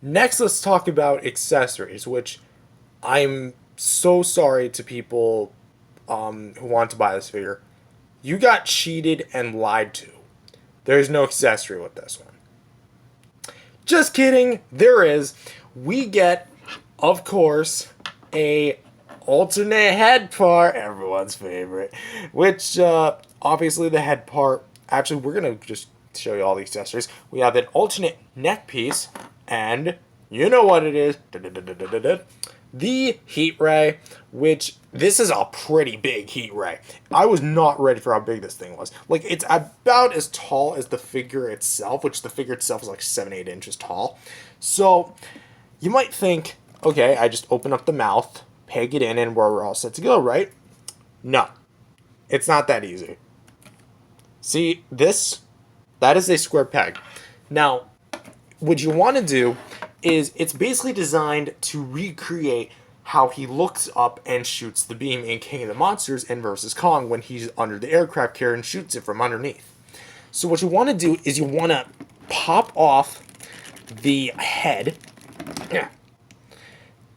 Next, let's talk about accessories, which I'm so sorry to people who want to buy this figure. You got cheated and lied to. There's no accessory with this one. Just kidding, there is. We get, of course, a alternate head part, everyone's favorite, which obviously the head part, actually we're going to just show you all the accessories. We have an alternate neck piece, and you know what it is. The heat ray, which this is a pretty big heat ray. I was not ready for how big this thing was. Like, it's about as tall as the figure itself, which the figure itself is like 7-8 inches tall. So you might think, okay, I just open up the mouth, peg it in, and we're all set to go, right? No, it's not that easy. See, that is a square peg. Now, what you want to do is it's basically designed to recreate how he looks up and shoots the beam in King of the Monsters and versus Kong when he's under the aircraft carrier and shoots it from underneath. So what you want to do is you want to pop off the head. Yeah.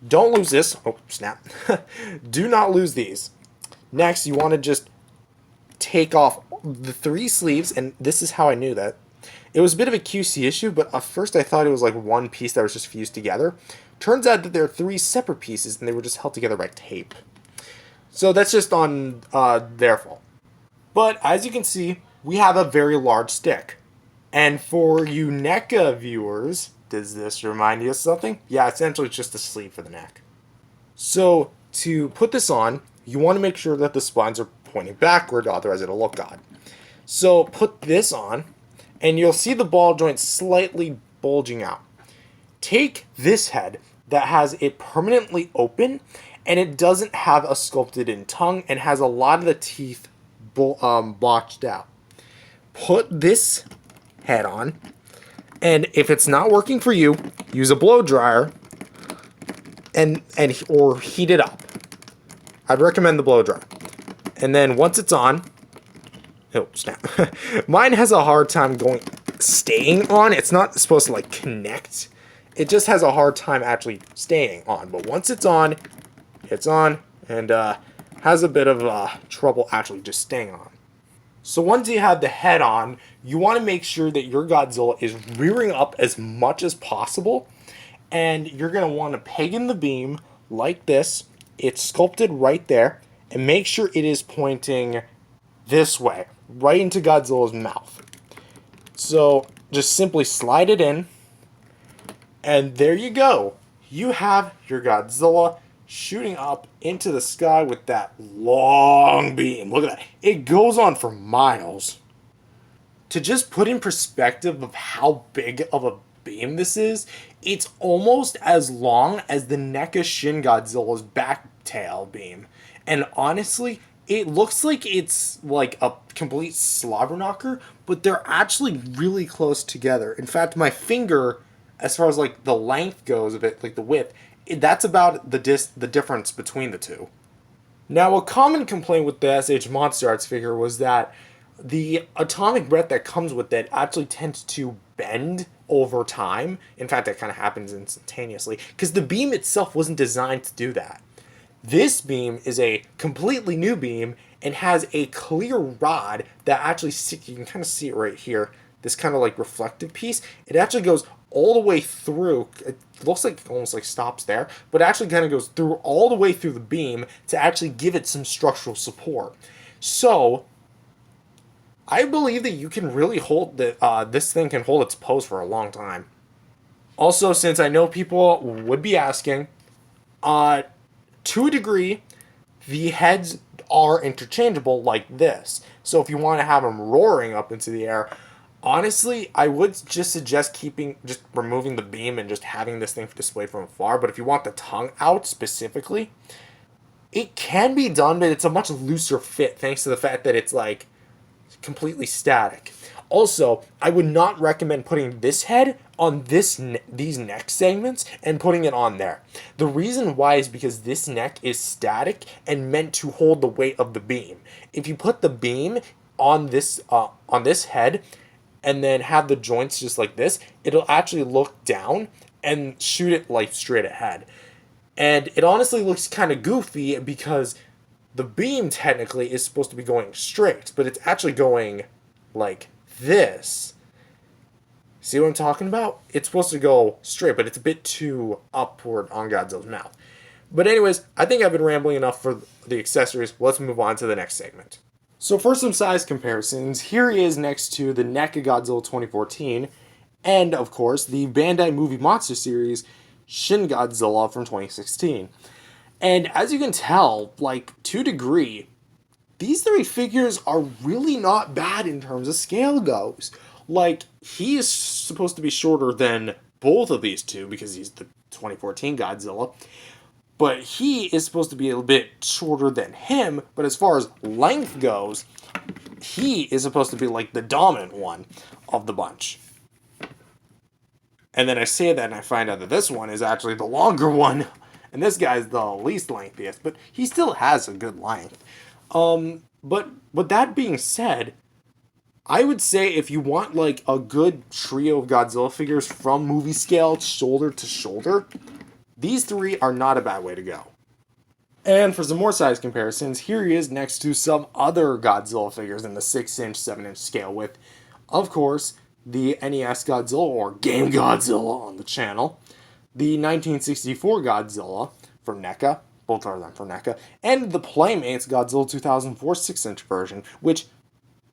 Don't lose this. Oh, snap. Do not lose these. Next, you want to just take off the 3 sleeves, and this is how I knew that. It was a bit of a QC issue, but at first I thought it was like one piece that was just fused together. Turns out that there are 3 separate pieces, and they were just held together by tape. So that's just on their fault. But as you can see, we have a very large stick. And for you NECA viewers, does this remind you of something? Yeah, essentially it's just a sleeve for the neck. So to put this on, you want to make sure that the spines are pointing backward, otherwise it'll look odd. So put this on, and you'll see the ball joint slightly bulging out. Take this head that has it permanently open, and it doesn't have a sculpted in tongue, and has a lot of the teeth blotched out. Put this head on, and if it's not working for you, use a blow dryer or heat it up. I'd recommend the blow dryer. And then once it's on, oh, snap. Mine has a hard time staying on. It's not supposed to like connect. It just has a hard time actually staying on. But once it's on, and has a bit of trouble actually just staying on. So once you have the head on, you want to make sure that your Godzilla is rearing up as much as possible. And you're going to want to peg in the beam like this. It's sculpted right there. And make sure it is pointing this way, right into Godzilla's mouth. So just simply slide it in, and there you go. You have your Godzilla shooting up into the sky with that long beam. Look at that. It goes on for miles. To just put in perspective of how big of a beam this is, it's almost as long as the NECA Shin Godzilla's back tail beam. And honestly, it looks like it's like a complete slobber knocker, but they're actually really close together. In fact, my finger, as far as like the length goes of it, like the width, that's about the difference between the two. Now, a common complaint with the SH Monster Arts figure was that the atomic breath that comes with it actually tends to bend over time. In fact, that kind of happens instantaneously because the beam itself wasn't designed to do that. This beam is a completely new beam and has a clear rod that actually, you can kind of see it right here, this kind of like reflective piece. It actually goes all the way through. It looks like it almost like stops there, but it actually kind of goes through all the way through the beam to actually give it some structural support. So I believe that you can really hold this thing can hold its pose for a long time. Also, since I know people would be asking, to a degree, the heads are interchangeable like this. So if you want to have them roaring up into the air, honestly, I would just suggest just removing the beam and just having this thing displayed from afar. But if you want the tongue out specifically, it can be done, but it's a much looser fit thanks to the fact that it's like completely static. Also, I would not recommend putting this head on these neck segments and putting it on there. The reason why is because this neck is static and meant to hold the weight of the beam. If you put the beam on this head and then have the joints just like this, it'll actually look down and shoot it like straight ahead. And it honestly looks kind of goofy because the beam technically is supposed to be going straight, but it's actually going like this. See what I'm talking about? It's supposed to go straight, but it's a bit too upward on Godzilla's mouth. But anyways, I think I've been rambling enough for the accessories. Let's move on to the next segment. So for some size comparisons, here he is next to the NECA Godzilla 2014, and of course the Bandai Movie Monster Series Shin Godzilla from 2016. And as you can tell, like, to a degree, these three figures are really not bad in terms of scale goes. Like, he is supposed to be shorter than both of these two because he's the 2014 Godzilla. But he is supposed to be a bit shorter than him, but as far as length goes, he is supposed to be like the dominant one of the bunch. And then I say that and I find out that this one is actually the longer one, and this guy's the least lengthiest, but he still has a good length. But with that being said, I would say if you want like a good trio of Godzilla figures from movie scale, shoulder to shoulder, these three are not a bad way to go. And for some more size comparisons, here he is next to some other Godzilla figures in the 6-inch, 7-inch scale with, of course, the NES Godzilla, or Game Godzilla on the channel, the 1964 Godzilla from NECA, both are them from NECA, and the Playmates Godzilla 2004 6-inch version, which,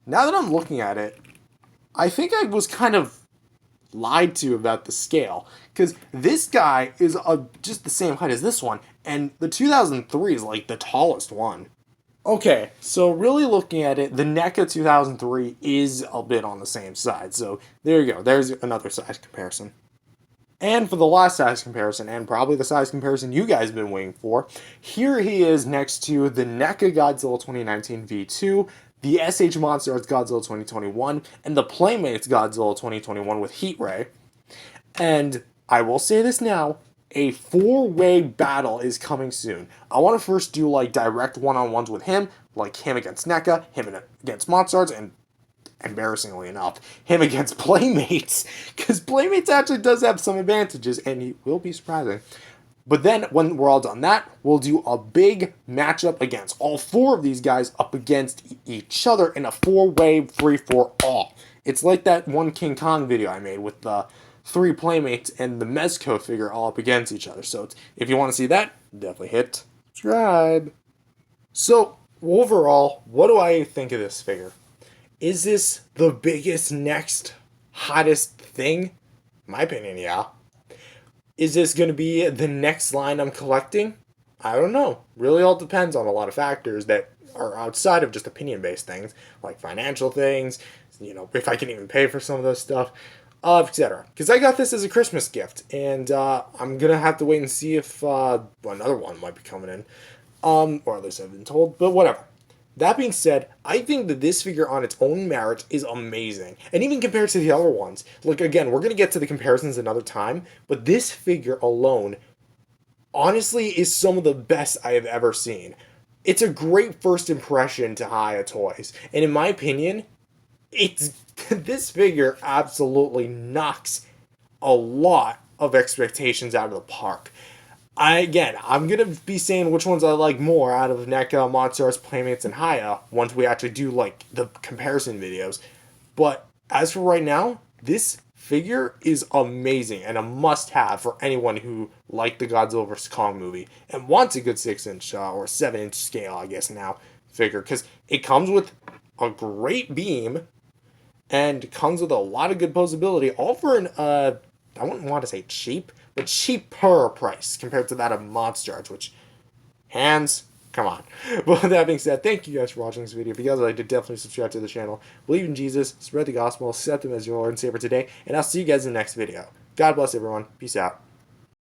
now that I'm looking at it, I think I was kind of lied to about the scale, because this guy is just the same height as this one, and the 2003 is like the tallest one. Okay, so really looking at it, the NECA 2003 is a bit on the same side, so there you go, there's another size comparison. And for the last size comparison, and probably the size comparison you guys have been waiting for, here he is next to the NECA Godzilla 2019 V2, the SHMA Godzilla 2021, and the Playmates Godzilla 2021 with Heat Ray. And I will say this now, a 4-way battle is coming soon. I want to first do like direct one-on-ones with him, like him against NECA, him against Monstars, and embarrassingly enough, him against Playmates, because Playmates actually does have some advantages, and he will be surprising. But then, when we're all done that, we'll do a big matchup against all 4 of these guys up against each other in a 4-way 3-for-all. It's like that one King Kong video I made with the 3 Playmates and the Mezco figure all up against each other. So if you want to see that, definitely hit subscribe. So, overall, what do I think of this figure? Is this the biggest, next, hottest thing? In my opinion, yeah. Is this going to be the next line I'm collecting? I don't know. Really all depends on a lot of factors that are outside of just opinion-based things, like financial things, you know, if I can even pay for some of those stuff, etc. Because I got this as a Christmas gift, and I'm going to have to wait and see if another one might be coming in, or at least I've been told, but whatever. That being said, I think that this figure on its own merit is amazing. And even compared to the other ones, like again, we're going to get to the comparisons another time, but this figure alone, honestly, is some of the best I have ever seen. It's a great first impression to HIYA Toys. And in my opinion, this figure absolutely knocks a lot of expectations out of the park. I'm going to be saying which ones I like more out of NECA, Monstars, Playmates, and HIYA once we actually do, like, the comparison videos. But as for right now, this figure is amazing and a must-have for anyone who liked the Godzilla vs. Kong movie and wants a good 6-inch or 7-inch scale, I guess now, figure. Because it comes with a great beam and comes with a lot of good posability, all for an, I wouldn't want to say cheap, but cheaper price compared to that of Monstars, which, hands, come on. But with that being said, thank you guys for watching this video. If you guys like to, definitely subscribe to the channel. Believe in Jesus, spread the gospel, accept him as your Lord and Savior today, and I'll see you guys in the next video. God bless everyone. Peace out.